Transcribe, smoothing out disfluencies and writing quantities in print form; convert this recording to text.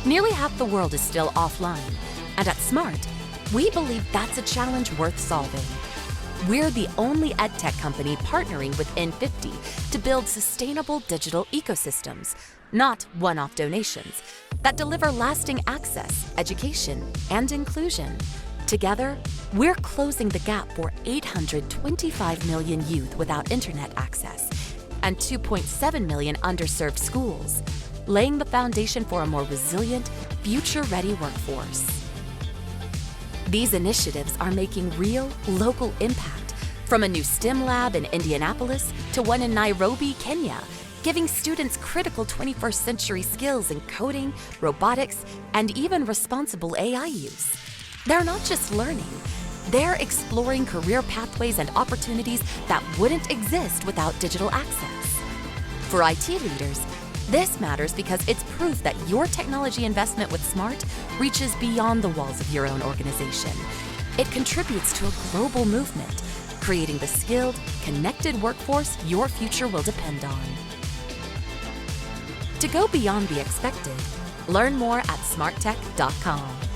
Nearly half the world is still offline, and at Smart, we believe that's a challenge worth solving. We're the only edtech company partnering with N50 to build sustainable digital ecosystems, not one-off donations, that deliver lasting access, education, and inclusion. Together, we're closing the gap for 825 million youth without internet access and 2.7 million underserved schools, laying the foundation for a more resilient, future-ready workforce. These initiatives are making real, local impact, from a new STEM lab in Indianapolis to one in Nairobi, Kenya, giving students critical 21st century skills in coding, robotics, and even responsible AI use. They're not just learning, they're exploring career pathways and opportunities that wouldn't exist without digital access. For IT leaders, this matters because it's proof that your technology investment with Smart reaches beyond the walls of your own organization. It contributes to a global movement, creating the skilled, connected workforce your future will depend on. To go beyond the expected, learn more at smarttech.com.